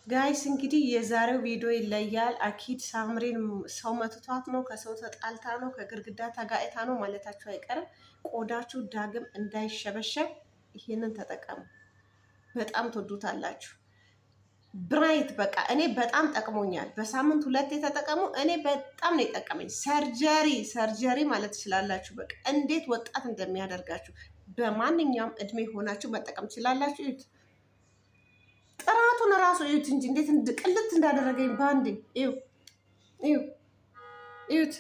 ጋይስ እንግዲህ የዛሬው ቪዲዮ ይለያል። አኪድ ሳምሪን ሰው መትቷት ነው፣ ከሰው ተጣልታ ነው፣ ከግርግዳ ተጋጭታ ነው ማለታችሁ አይቀርም። ቆዳችሁ ዳግም እንዳይሸበሸብ ይሄንን ተጠቀሙ። በጣም ትወዱታላችሁ። ብራይት በቃ እኔ በጣም ጠቅሞኛል። በሳምንት 2 ተጠቀሙ። እኔ በጣም ነው የጠቀመኝ። ሰርጀሪ ማለት ትችላላችሁ። በቃ እንዴት ወጣት እንደሚያደርጋችሁ በማንኛውም እድሜ ሆናችሁ መጠቀም ትችላላችሁ። ጥራቱን እራሱ እዩት እንጂ እንዴት ቅልት እንዳደረገኝ ባንዴ እዩት።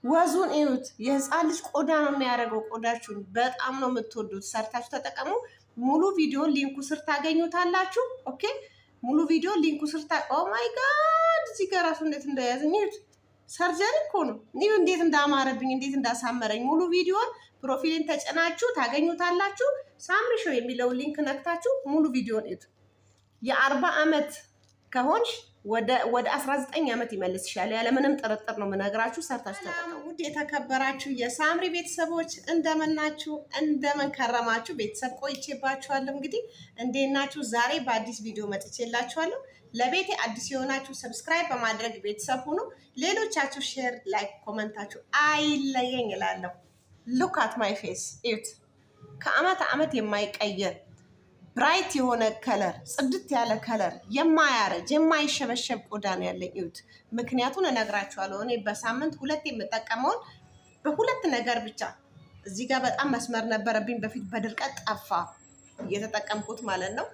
ወዙን እዩት። የህፃን ልጅ ቆዳ ነው የሚያደርገው። ቆዳችሁን በጣም ነው የምትወዱት። ሰርታችሁ ተጠቀሙ። ሙሉ ቪዲዮ ሊንኩ ስር ታገኙታላችሁ። ኦኬ፣ ሙሉ ቪዲዮ ሊንኩ ስር ኦ ማይ ጋድ፣ እዚህ ጋር ራሱ እንዴት እንደያዘኝ እዩት። ሰርጀሪ እኮ ነው። ይሄ እንዴት እንዳማረብኝ እንዴት እንዳሳመረኝ ሙሉ ቪዲዮን ፕሮፊልን ተጨናችሁ ታገኙታላችሁ። ሳምሪ ሾው የሚለውን ሊንክ ነክታችሁ ሙሉ ቪዲዮን እዩት። የ40 ዓመት ከሆንሽ ወደ 19 ዓመት ይመልስሻል። ያለምንም ጥርጥር ነው የምነግራችሁ። ሰርታችሁ ተጠቀሙ። ውድ የተከበራችሁ የሳምሪ ቤተሰቦች እንደምናችሁ፣ እንደምን ከረማችሁ? ቤተሰብ ቆይቼባችኋለሁ። እንግዲህ እንዴት ናችሁ? ዛሬ በአዲስ ቪዲዮ መጥቼላችኋለሁ። ለቤቴ አዲስ የሆናችሁ ሰብስክራይብ በማድረግ ቤተሰብ ሁኑ። ሌሎቻችሁ ሼር፣ ላይክ፣ ኮመንታችሁ አይለየኝ እላለሁ። ሉክ አት ማይ ፌስ እዩት። ከአመት ዓመት የማይቀየር ብራይት የሆነ ከለር፣ ጽድት ያለ ከለር፣ የማያረጅ የማይሸበሸብ ቆዳ ነው ያለኝ። እዩት። ምክንያቱን እነግራችኋለሁ። እኔ በሳምንት 2 የምጠቀመውን በሁለት ነገር ብቻ። እዚህ ጋር በጣም መስመር ነበረብኝ በፊት፣ በድርቀት ጠፋ እየተጠቀምኩት ማለት ነው።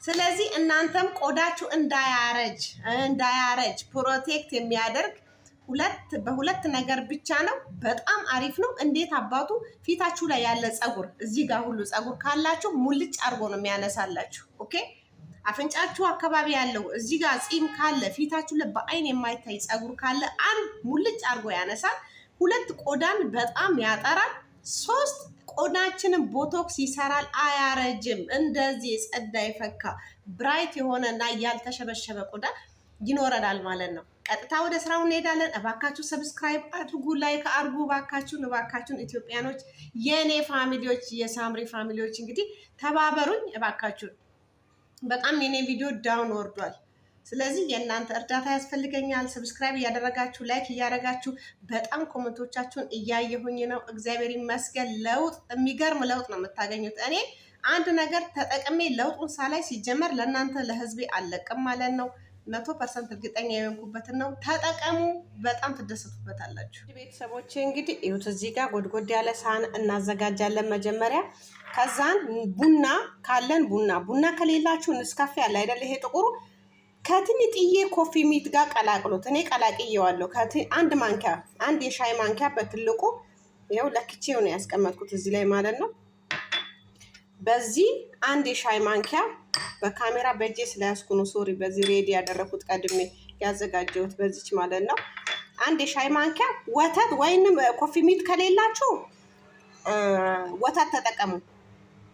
ስለዚህ እናንተም ቆዳችሁ እንዳያረጅ ፕሮቴክት የሚያደርግ በሁለት ነገር ብቻ ነው። በጣም አሪፍ ነው። እንዴት አባቱ ፊታችሁ ላይ ያለ ፀጉር፣ እዚህ ጋር ሁሉ ፀጉር ካላችሁ ሙልጭ አርጎ ነው የሚያነሳላችሁ። ኦኬ፣ አፍንጫችሁ አካባቢ ያለው እዚህ ጋር ፂም ካለ፣ ፊታችሁ ላይ በአይን የማይታይ ፀጉር ካለ አንድ ሙልጭ አርጎ ያነሳል። 2 ቆዳን በጣም ያጠራል። 3 ቆዳችንን ቦቶክስ ይሰራል። አያረጅም። እንደዚህ የጸዳ የፈካ ብራይት የሆነ እና ያልተሸበሸበ ቆዳ ይኖረናል ማለት ነው። ቀጥታ ወደ ስራው እንሄዳለን። እባካችሁ ሰብስክራይብ አድርጉ፣ ላይክ አድርጉ። እባካችሁን ኢትዮጵያኖች፣ የኔ ፋሚሊዎች፣ የሳምሪ ፋሚሊዎች እንግዲህ ተባበሩኝ እባካችሁን። በጣም የኔ ቪዲዮ ዳውን ወርዷል። ስለዚህ የእናንተ እርዳታ ያስፈልገኛል። ሰብስክራይብ እያደረጋችሁ ላይክ እያደረጋችሁ በጣም ኮመንቶቻችሁን እያየሁኝ ነው። እግዚአብሔር ይመስገን። ለውጥ፣ የሚገርም ለውጥ ነው የምታገኙት። እኔ አንድ ነገር ተጠቅሜ ለውጡን ሳላይ ሲጀመር ለእናንተ ለህዝቤ አለቅም ማለት ነው። 100% እርግጠኛ የሆንኩበትን ነው። ተጠቀሙ። በጣም ትደሰቱበታላችሁ። ቤተሰቦቼ እንግዲህ እዩት። እዚህ ጋር ጎድጎድ ያለ ሳህን እናዘጋጃለን መጀመሪያ። ከዛን ቡና ካለን ቡና ከሌላችሁ ንስካፌ አለ አይደል? ይሄ ጥቁሩ ከትንጥዬ ኮፊ ሚት ጋር ቀላቅሉት። እኔ ቀላቅየዋለሁ። አንድ የሻይ ማንኪያ በትልቁ ይኸው ለክቼው ነው ያስቀመጥኩት እዚህ ላይ ማለት ነው። በዚህ አንድ የሻይ ማንኪያ በካሜራ በእጄ ስለያዝኩ ነው ሶሪ። በዚህ ሬዲ ያደረኩት ቀድሜ ያዘጋጀሁት በዚች ማለት ነው። አንድ የሻይ ማንኪያ ወተት ወይንም ኮፊ ሚት ከሌላችሁ ወተት ተጠቀሙ።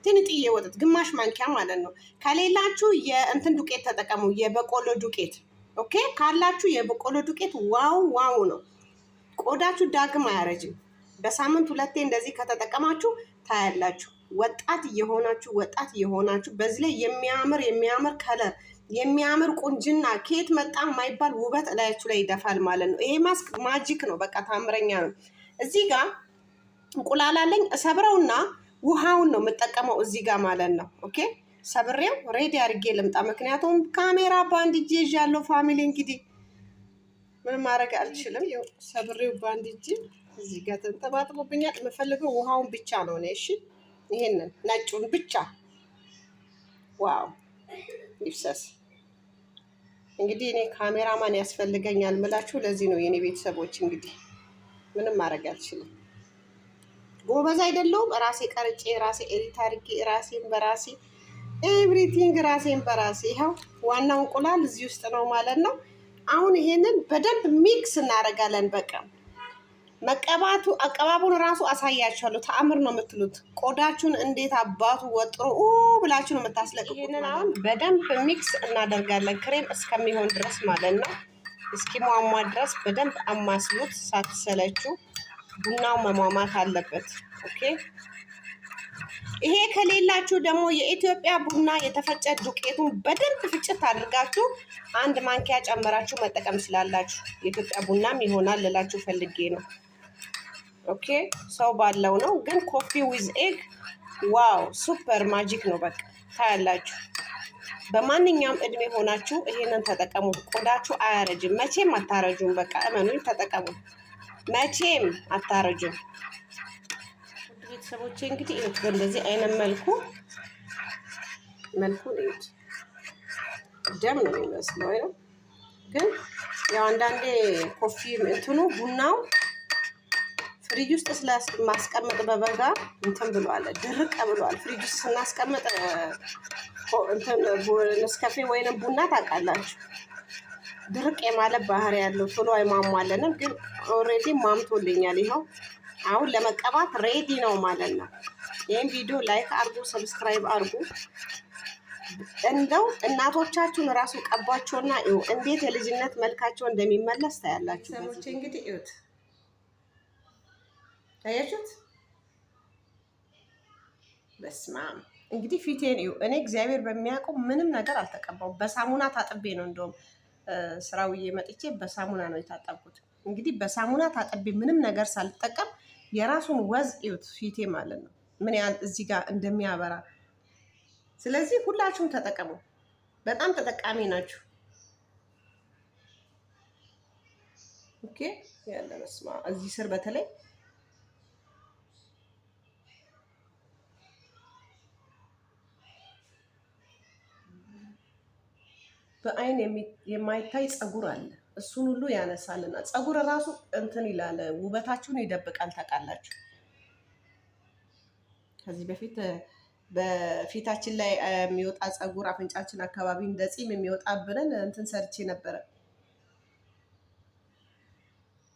ትንጥዬ ወተት ግማሽ ማንኪያ ማለት ነው። ከሌላችሁ የእንትን ዱቄት ተጠቀሙ፣ የበቆሎ ዱቄት። ኦኬ፣ ካላችሁ የበቆሎ ዱቄት ዋው ነው። ቆዳችሁ ዳግም አያረጅም። በሳምንት 2 እንደዚህ ከተጠቀማችሁ ታያላችሁ። ወጣት እየሆናችሁ በዚህ ላይ የሚያምር ከለር፣ የሚያምር ቁንጅና፣ ከየት መጣ የማይባል ውበት እላያችሁ ላይ ይደፋል ማለት ነው። ይሄ ማስክ ማጂክ ነው። በቃ ታምረኛ ነው። እዚህ ጋር እንቁላል አለኝ። ሰብረውና ውሃውን ነው የምጠቀመው እዚህ ጋር ማለት ነው። ኦኬ፣ ሰብሬው ሬዲ አድርጌ ልምጣ። ምክንያቱም ካሜራ ባንድ እጄ ይዣለሁ። ፋሚሊ እንግዲህ ምንም ማድረግ አልችልም። ሰብሬው ባንድ እጄ እዚህ ጋር ተንጠባጥቦብኛል። የምፈልገው ውሃውን ብቻ ነው እኔ። እሺ፣ ይሄንን ነጩን ብቻ። ዋው ይፍሰስ። እንግዲህ እኔ ካሜራማን ያስፈልገኛል ምላችሁ ለዚህ ነው የኔ ቤተሰቦች። እንግዲህ ምንም ማድረግ አልችልም። ጎበዝ አይደለሁም። ራሴ ቀርጬ ራሴ ኤዲት አድርጌ ራሴን በራሴ ኤቭሪቲንግ ራሴን በራሴ። ይኸው ዋናው እንቁላል እዚህ ውስጥ ነው ማለት ነው። አሁን ይሄንን በደንብ ሚክስ እናደርጋለን። በቃ አቀባቡን ራሱ አሳያችኋለሁ። ተአምር ነው የምትሉት። ቆዳችሁን እንዴት አባቱ ወጥሮ ብላችሁ ነው የምታስለቅቁት። ይሄንን አሁን በደንብ ሚክስ እናደርጋለን ክሬም እስከሚሆን ድረስ ማለት ነው። እስኪሟሟ ድረስ በደንብ አማስሉት ሳትሰለቹ። ቡናው መሟማት አለበት። ኦኬ፣ ይሄ ከሌላችሁ ደግሞ የኢትዮጵያ ቡና የተፈጨ ዱቄቱን በደንብ ፍጭት አድርጋችሁ አንድ ማንኪያ ጨምራችሁ መጠቀም ስላላችሁ የኢትዮጵያ ቡናም ይሆናል ልላችሁ ፈልጌ ነው። ኦኬ ሰው ባለው ነው ግን ኮፊ ዊዝ ኤግ ዋው ሱፐር ማጂክ ነው። በቃ ታያላችሁ። በማንኛውም እድሜ ሆናችሁ ይሄንን ተጠቀሙት። ቆዳችሁ አያረጅም፣ መቼም አታረጁም። በቃ እመኑኝ ተጠቀሙ፣ መቼም አታረጁም። ቤተሰቦቼ እንግዲህ እዩት፣ በእንደዚህ አይነት መልኩን እዩት። ደም ነው የሚመስለው ነው ግን ያው አንዳንዴ ኮፊ እንትኑ ቡናው ፍሪጅ ውስጥ ስለማስቀመጥ በበጋ እንትን ብሏል፣ ድርቅ ብሏል። ፍሪጅ ውስጥ ስናስቀምጥ እንትን ነስካፌ ወይንም ቡና ታውቃላችሁ ድርቅ የማለት ባህሪ ያለው ቶሎ አይሟሟለንም። ግን ኦልሬዲ ማምቶልኛል። ይኸው አሁን ለመቀባት ሬዲ ነው ማለት ነው። ይህን ቪዲዮ ላይክ አርጉ፣ ሰብስክራይብ አርጉ። እንደው እናቶቻችሁን ራሱ ቀቧቸውና ይኸው እንዴት የልጅነት መልካቸው እንደሚመለስ ታያላችሁ። ሰሞቼ እንግዲህ እዩት፣ ታያችሁት? በስማም እንግዲህ ፊቴን እዩ። እኔ እግዚአብሔር በሚያውቀው ምንም ነገር አልተቀባው፣ በሳሙና ታጥቤ ነው። እንደውም ስራውዬ መጥቼ በሳሙና ነው የታጠብኩት። እንግዲህ በሳሙና ታጥቤ ምንም ነገር ሳልጠቀም የራሱን ወዝ እዩት ፊቴ ማለት ነው ምን ያህል እዚህ ጋር እንደሚያበራ። ስለዚህ ሁላችሁም ተጠቀሙ፣ በጣም ተጠቃሚ ናችሁ። ኦኬ ያለ በስማ እዚህ ስር በተለይ በአይን የማይታይ ፀጉር አለ። እሱን ሁሉ ያነሳልናል። ፀጉር ራሱ እንትን ይላል፣ ውበታችሁን ይደብቃል። ታውቃላችሁ። ከዚህ በፊት በፊታችን ላይ የሚወጣ ፀጉር አፍንጫችን አካባቢ እንደ ፂም የሚወጣብንን እንትን ሰርቼ ነበረ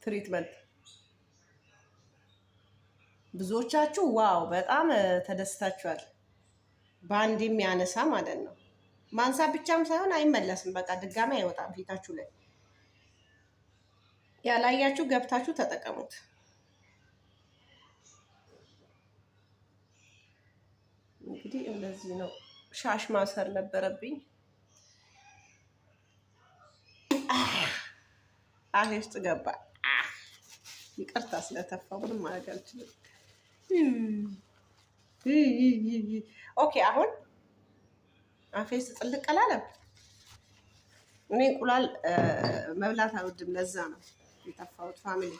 ትሪትመንት። ብዙዎቻችሁ ዋው በጣም ተደስታችኋል። በአንድ የሚያነሳ ማለት ነው። ማንሳት ብቻም ሳይሆን አይመለስም። በቃ ድጋሚ አይወጣም ፊታችሁ ላይ። ያላያችሁ ገብታችሁ ተጠቀሙት። እንግዲህ እንደዚህ ነው። ሻሽ ማሰር ነበረብኝ። አፌ ውስጥ ገባ። ይቅርታ ስለተፋው ምንም ማድረግ አልችልም። ኦኬ አሁን አፌ ውስጥ ጥልቅ አላለም። እኔ እንቁላል መብላት አልወድም፣ ለዛ ነው የተፋሁት። ፋሚሊ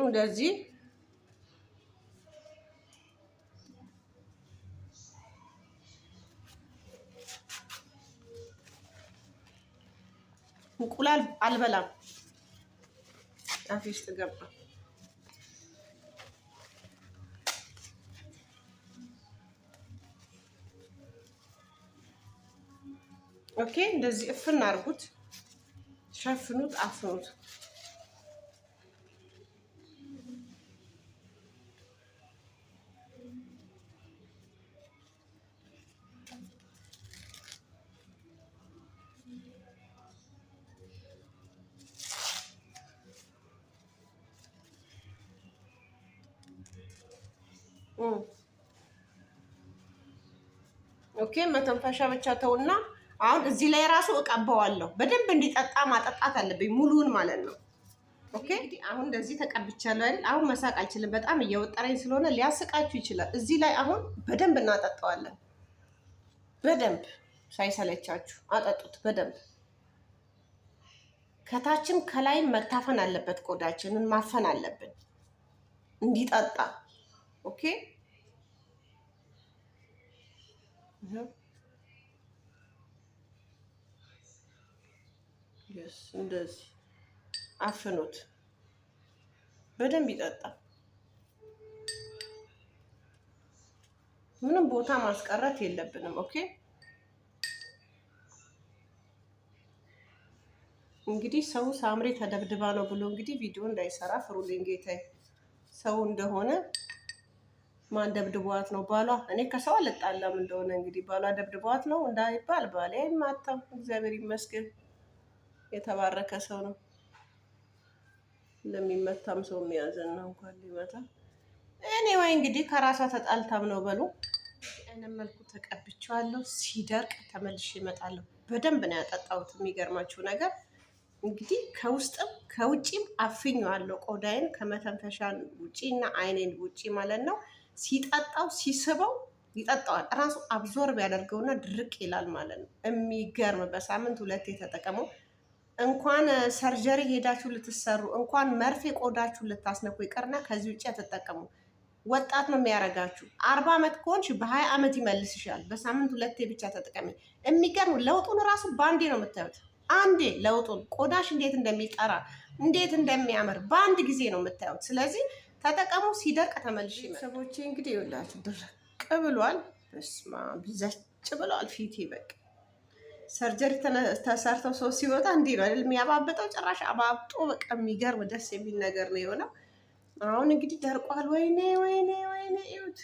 እንደዚህ እንቁላል አልበላም፣ አፌ ውስጥ ገባ። ኦኬ እንደዚህ እፍን አድርጉት፣ ሸፍኑት፣ አፍኑት። ኦኬ መተንፈሻ ብቻ ተውና አሁን እዚህ ላይ ራሱ እቀባዋለሁ። በደንብ እንዲጠጣ ማጠጣት አለብኝ ሙሉውን ማለት ነው። ኦኬ አሁን እንደዚህ ተቀብቻለሁ አይደል? አሁን መሳቅ አልችልም፣ በጣም እየወጠረኝ ስለሆነ ሊያስቃችሁ ይችላል። እዚህ ላይ አሁን በደንብ እናጠጣዋለን። በደንብ ሳይሰለቻችሁ አጠጡት በደንብ። ከታችም ከላይም መታፈን አለበት፣ ቆዳችንን ማፈን አለብን እንዲጠጣ። ኦኬ እንደዚህ አፍኑት፣ በደንብ ይጠጣ። ምንም ቦታ ማስቀረት የለብንም። ኦኬ እንግዲህ ሰው ሳምሪ ተደብድባ ነው ብሎ እንግዲህ ቪዲዮ እንዳይሰራ ፍሩልኝ ጌታዬ። ሰው እንደሆነ ማን ደብድቧት ነው? ባሏ። እኔ ከሰው አልጣላም እንደሆነ እንግዲህ ባሏ ደብድቧት ነው እንዳይባል ባሌ አይማታም። እግዚአብሔር ይመስገን የተባረከ ሰው ነው። ለሚመታም ሰው የሚያዘን ነው እንኳን ሊመታ። እኔ ወይ እንግዲህ ከራሷ ተጣልታም ነው በሉ። አይነት መልኩ ተቀብቼዋለሁ። ሲደርቅ ተመልሼ እመጣለሁ። በደንብ ነው ያጠጣሁት። የሚገርማችሁ ነገር እንግዲህ ከውስጥም ከውጪም አፍኜዋለሁ። ቆዳዬን ከመተንፈሻ ውጪ እና አይኔን ውጪ ማለት ነው። ሲጠጣው ሲስበው ይጠጣዋል ራሱ አብዞርብ ያደርገውና ድርቅ ይላል ማለት ነው። የሚገርም በሳምንት 2 ተጠቀመው። እንኳን ሰርጀሪ ሄዳችሁ ልትሰሩ እንኳን መርፌ ቆዳችሁ ልታስነኩ ይቀርና ከዚህ ውጭ አትጠቀሙ። ወጣት ነው የሚያረጋችሁ። 40 ዓመት ከሆንሽ በ20 ዓመት ይመልስሻል። በሳምንት 2 ብቻ ተጠቀሚ። የሚገርም ለውጡን ራሱ በአንዴ ነው የምታዩት። አንዴ ለውጡን ቆዳሽ እንዴት እንደሚጠራ እንዴት እንደሚያምር በአንድ ጊዜ ነው የምታዩት። ስለዚህ ተጠቀሙ። ሲደርቅ ተመልሽ ሰቦቼ። እንግዲህ ይኸውላችሁ ድርቅ ብሏል። በስማ ብዘጭ ብሏል ፊቴ። በቃ ሰርጀሪ ተሰርተው ሰው ሲወጣ እንዲህ ነው አይደል የሚያባብጠው። ጭራሽ አባብጦ በቃ የሚገርም ደስ የሚል ነገር ነው የሆነው። አሁን እንግዲህ ደርቋል። ወይኔ ወይኔ ወይኔ! እዩት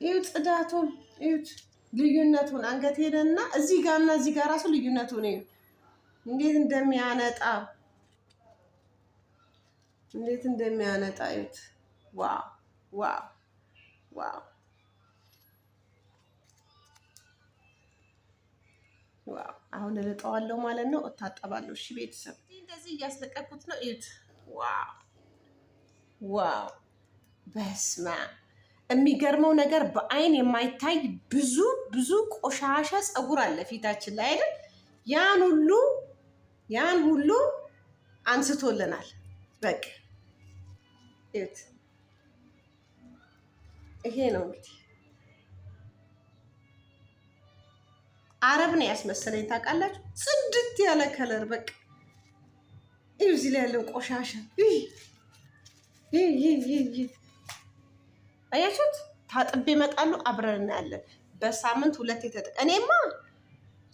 እዩት፣ ጽዳቱን እዩት፣ ልዩነቱን አንገቴንና እዚህ ጋርና እዚህ ጋር ራሱ ልዩነቱን እዩት። እንዴት እንደሚያነጣ እንዴት እንደሚያነጣ እዩት። ዋው ዋው ዋው ዋው! አሁን እልጠዋለሁ ማለት ነው። እታጠባለሁ። እሺ ቤተሰብ እንደዚህ እያስለቀኩት ነው። እዩት። ዋው ዋው! በስመ አብ! የሚገርመው ነገር በአይን የማይታይ ብዙ ብዙ ቆሻሻ ፀጉር አለ ፊታችን ላይ አይደል? ያን ሁሉ አንስቶልናል። በቃ እዩት። ይሄ ነው እንግዲህ አረብ ነው ያስመሰለኝ። ታውቃላችሁ? ጽድት ያለ ከለር በቃ እዚህ ላይ ያለው ቆሻሻ አያችሁት? ታጥቤ እመጣለሁ። አብረን እናያለን። በሳምንት 2 እኔማ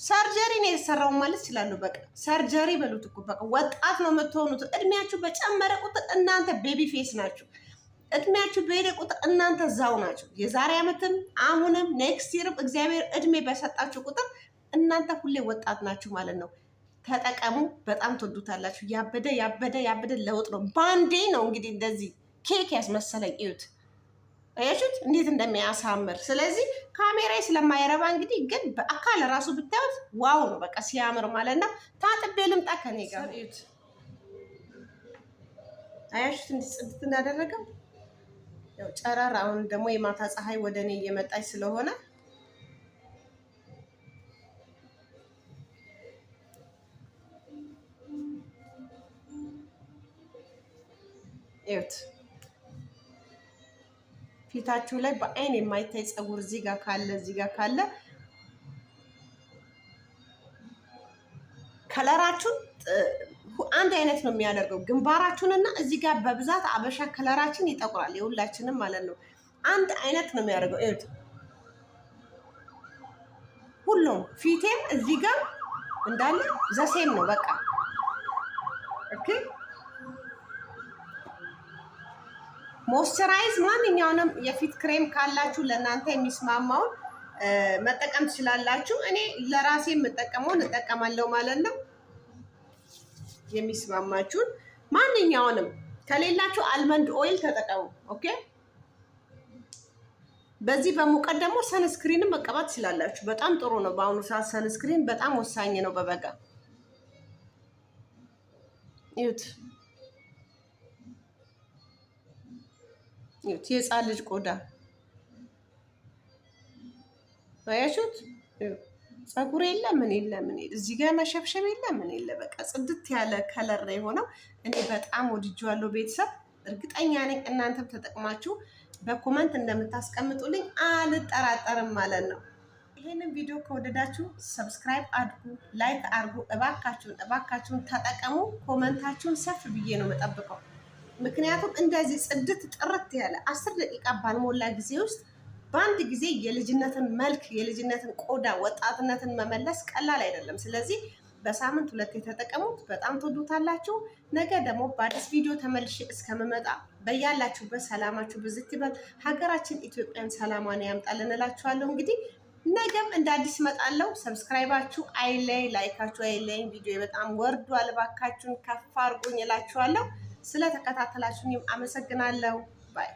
ሰርጀሪ ነው የተሰራው ማለት ይችላሉ። በቃ ሰርጀሪ በሉት እኮ በቃ ወጣት ነው የምትሆኑት። እድሜያችሁ በጨመረ ቁጥር እናንተ ቤቢ ፌስ ናችሁ። እድሜያችሁ በሄደ ቁጥር እናንተ እዛው ናችሁ። የዛሬ ዓመትም አሁንም ኔክስት ይርም እግዚአብሔር እድሜ በሰጣችሁ ቁጥር እናንተ ሁሌ ወጣት ናችሁ ማለት ነው። ተጠቀሙ። በጣም ትወዱታላችሁ። ያበደ ለውጥ ነው። ባንዴ ነው እንግዲህ እንደዚህ ኬክ ያስመሰለኝ። እዩት፣ አያችሁት እንዴት እንደሚያሳምር። ስለዚህ ካሜራዬ ስለማይረባ እንግዲህ ግን በአካል ራሱ ብታዩት ዋው ነው በቃ ሲያምር ማለት ነው። ታጥቤ ልምጣ ከኔ ጋር። እዩት፣ አያችሁት እንዴት ጽድት እንዳደረገው። ያው ጨረር አሁን ደግሞ የማታ ፀሐይ ወደ እኔ እየመጣች ስለሆነ እዩት። ፊታችሁ ላይ በአይን የማይታይ ፀጉር እዚህ ጋር ካለ ከለራችሁን አንድ አይነት ነው የሚያደርገው። ግንባራችሁንና እዚህ ጋር በብዛት አበሻ ከለራችን ይጠቁራል፣ የሁላችንም ማለት ነው። አንድ አይነት ነው የሚያደርገው። እዩት፣ ሁሉም ፊቴም እዚህ ጋር እንዳለ ዘሴም ነው በቃ። ኦኬ፣ ሞይስቸራይዝ ማንኛውንም የፊት ክሬም ካላችሁ ለእናንተ የሚስማማውን መጠቀም ትችላላችሁ። እኔ ለራሴ የምጠቀመውን እጠቀማለሁ ማለት ነው። የሚስማማችሁን ማንኛውንም ከሌላችሁ አልመንድ ኦይል ተጠቀሙ። ኦኬ። በዚህ በሙቀት ደግሞ ሰንስክሪንም መቀባት ትችላላችሁ። በጣም ጥሩ ነው። በአሁኑ ሰዓት ሰንስክሪን በጣም ወሳኝ ነው በበጋ። እዩት እዩት፣ የህፃን ልጅ ቆዳ አያችሁት? ፀጉር የለ ምን የለ እዚህ ጋር መሸብሸብ የለ ምን የለ በቃ ጽድት ያለ ከለር ነው የሆነው። እኔ በጣም ወድጄዋለሁ ቤተሰብ። እርግጠኛ ነኝ እናንተም ተጠቅማችሁ በኮመንት እንደምታስቀምጡልኝ አልጠራጠርም ማለት ነው። ይሄንን ቪዲዮ ከወደዳችሁ ሰብስክራይብ አድርጉ፣ ላይክ አድርጉ። እባካችሁን ተጠቀሙ። ኮመንታችሁን ሰፍ ብዬ ነው የምጠብቀው። ምክንያቱም እንደዚህ ጽድት ጥርት ያለ 10 ደቂቃ ባልሞላ ጊዜ ውስጥ በአንድ ጊዜ የልጅነትን መልክ የልጅነትን ቆዳ ወጣትነትን መመለስ ቀላል አይደለም። ስለዚህ በሳምንት 2 የተጠቀሙት በጣም ትወዱታላችሁ። ነገ ደግሞ በአዲስ ቪዲዮ ተመልሼ እስከምመጣ በያላችሁበት ሰላማችሁ ብዝት ይበል። ሀገራችን ኢትዮጵያን ሰላሟን ያምጣልን እላችኋለሁ። እንግዲህ ነገም እንደ አዲስ እመጣለሁ። ሰብስክራይባችሁ አይለይ፣ ላይካችሁ አይለይ። ቪዲዮ በጣም ወርዷል፣ እባካችሁን ከፍ አድርጉኝ እላችኋለሁ። ስለተከታተላችሁኝም አመሰግናለሁ። ባይ